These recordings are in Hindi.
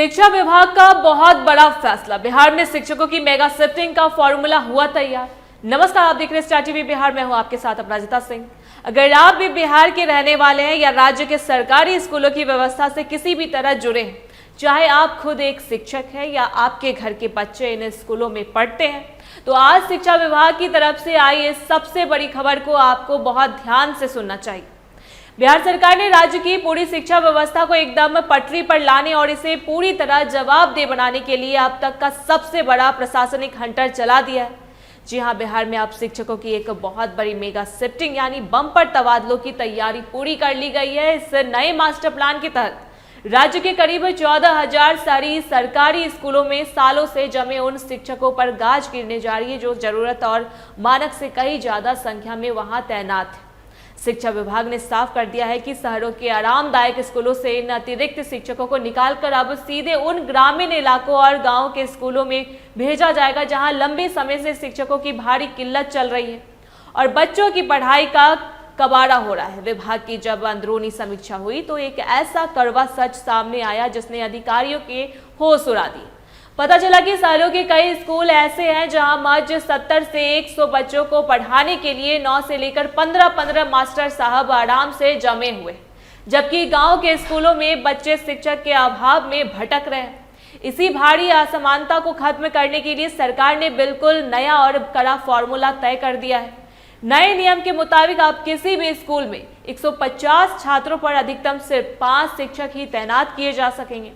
शिक्षा विभाग का बहुत बड़ा फैसला। बिहार में शिक्षकों की मेगा शिफ्टिंग का फॉर्मूला हुआ तैयार। नमस्कार, आप देख रहे हैं स्टार टीवी बिहार। मैं हूं आपके साथ अपराजिता सिंह। अगर आप भी बिहार के रहने वाले हैं या राज्य के सरकारी स्कूलों की व्यवस्था से किसी भी तरह जुड़े हैं, चाहे आप खुद एक शिक्षक हैं या आपके घर के बच्चे इन स्कूलों में पढ़ते हैं, तो आज शिक्षा विभाग की तरफ से आई इस सबसे बड़ी खबर को आपको बहुत ध्यान से सुनना चाहिए। बिहार सरकार ने राज्य की पूरी शिक्षा व्यवस्था को एकदम पटरी पर लाने और इसे पूरी तरह जवाबदेह बनाने के लिए अब तक का सबसे बड़ा प्रशासनिक हंटर चला दिया है। जी हां, बिहार में अब शिक्षकों की एक बहुत बड़ी मेगा शिफ्टिंग यानी बम्पर तबादलों की तैयारी पूरी कर ली गई है। इस नए मास्टर प्लान के तहत राज्य के करीब 14,000 शहरी सरकारी स्कूलों में सालों से जमे उन शिक्षकों पर गाज गिरने जा रही है जो जरूरत और मानक से कहीं ज्यादा संख्या में वहां तैनात है। शिक्षा विभाग ने साफ कर दिया है कि शहरों के आरामदायक स्कूलों से इन अतिरिक्त शिक्षकों को निकालकर अब सीधे उन ग्रामीण इलाकों और गांवों के स्कूलों में भेजा जाएगा जहां लंबे समय से शिक्षकों की भारी किल्लत चल रही है और बच्चों की पढ़ाई का कबाड़ा हो रहा है। विभाग की जब अंदरूनी समीक्षा हुई तो एक ऐसा कड़वा सच सामने आया जिसने अधिकारियों के होश उड़ा दिए। पता चला कि शहरों के कई स्कूल ऐसे हैं जहां महज 70 से 100 बच्चों को पढ़ाने के लिए 9 से लेकर 15 मास्टर साहब आराम से जमे हुए, जबकि गांव के स्कूलों में बच्चे शिक्षक के अभाव में भटक रहे हैं। इसी भारी असमानता को खत्म करने के लिए सरकार ने बिल्कुल नया और कड़ा फॉर्मूला तय कर दिया है। नए नियम के मुताबिक अब किसी भी स्कूल में 150 छात्रों पर अधिकतम सिर्फ 5 शिक्षक ही तैनात किए जा सकेंगे।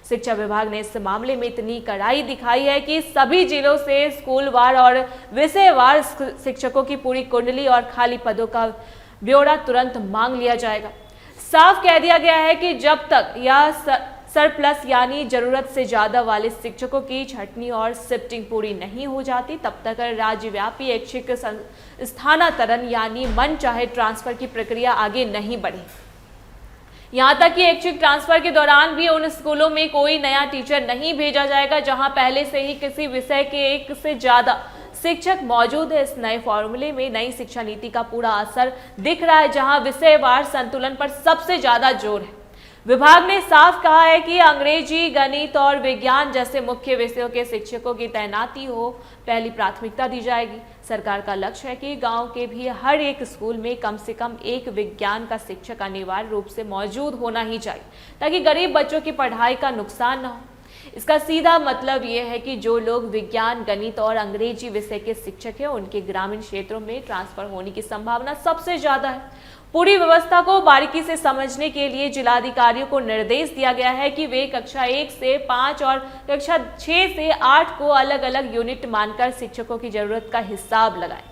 शिक्षा विभाग ने इस मामले में इतनी कड़ाई दिखाई है कि सभी जिलों से स्कूलवार और विषयवार शिक्षकों की पूरी कुंडली और खाली पदों का ब्यौरा तुरंत मांग लिया जाएगा। साफ कह दिया गया है कि जब तक यह सरप्लस यानी जरूरत से ज्यादा वाले शिक्षकों की छंटनी और शिफ्टिंग पूरी नहीं हो जाती, तब तक राज्यव्यापी ऐच्छिक स्थानांतरण यानी मन चाहे ट्रांसफर की प्रक्रिया आगे नहीं बढ़ी। यहां तक कि ऐच्छिक ट्रांसफर के दौरान भी उन स्कूलों में कोई नया टीचर नहीं भेजा जाएगा जहां पहले से ही किसी विषय के एक से ज्यादा शिक्षक मौजूद है। इस नए फॉर्मूले में नई शिक्षा नीति का पूरा असर दिख रहा है, जहां विषयवार संतुलन पर सबसे ज्यादा जोर है। विभाग ने साफ कहा है कि अंग्रेजी, गणित और विज्ञान जैसे मुख्य विषयों के शिक्षकों की तैनाती हो पहली प्राथमिकता दी जाएगी। सरकार का लक्ष्य है कि गांव के भी हर एक स्कूल में कम से कम एक विज्ञान का शिक्षक अनिवार्य रूप से मौजूद होना ही चाहिए, ताकि गरीब बच्चों की पढ़ाई का नुकसान न हो। इसका सीधा मतलब ये है कि जो लोग विज्ञान, गणित और अंग्रेजी विषय के शिक्षक हैं, उनके ग्रामीण क्षेत्रों में ट्रांसफर होने की संभावना सबसे ज्यादा है। पूरी व्यवस्था को बारीकी से समझने के लिए जिलाधिकारियों को निर्देश दिया गया है कि वे कक्षा 1 से 5 और कक्षा 6 से 8 को अलग अलग यूनिट मानकर शिक्षकों की जरूरत का हिसाब लगाएं।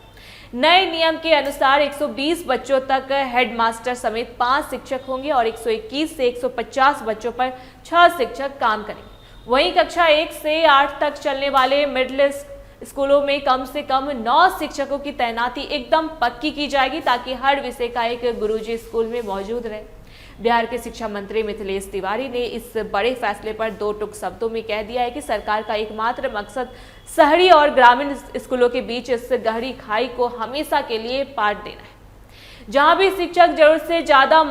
नए नियम के अनुसार 120 बच्चों तक हेडमास्टर समेत 5 शिक्षक होंगे और 121 से 150 बच्चों पर 6 शिक्षक काम करेंगे। वहीं कक्षा 1 से 8 तक चलने वाले मिडिल स्कूलों में कम से कम 9 शिक्षकों की तैनाती एकदम पक्की की जाएगी, ताकि हर विषय का एक गुरुजी स्कूल में मौजूद रहे। बिहार के शिक्षा मंत्री मिथिलेश तिवारी ने इस बड़े फैसले पर 2 टूक शब्दों में कह दिया है कि सरकार का एकमात्र मकसद शहरी और ग्रामीण स्कूलों के बीच इस गहरी खाई को हमेशा के लिए पाट देना है। जहां भी शिक्षक जरूरत से ज्यादा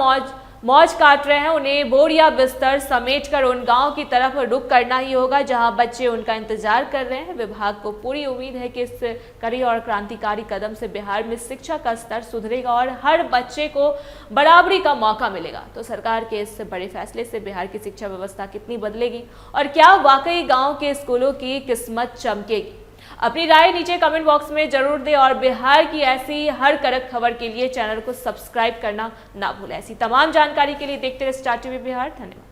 मौज काट रहे हैं, उन्हें बोर या बिस्तर समेटकर उन गांव की तरफ रुख करना ही होगा जहां बच्चे उनका इंतजार कर रहे हैं। विभाग को पूरी उम्मीद है कि इस कड़ी और क्रांतिकारी कदम से बिहार में शिक्षा का स्तर सुधरेगा और हर बच्चे को बराबरी का मौका मिलेगा। तो सरकार के इस बड़े फैसले से बिहार की शिक्षा व्यवस्था कितनी बदलेगी और क्या वाकई गाँव के स्कूलों की किस्मत चमकेगी? अपनी राय नीचे कमेंट बॉक्स में जरूर दें और बिहार की ऐसी हर कड़क खबर के लिए चैनल को सब्सक्राइब करना ना भूलें। ऐसी तमाम जानकारी के लिए देखते रहिए स्टार टीवी बिहार। धन्यवाद।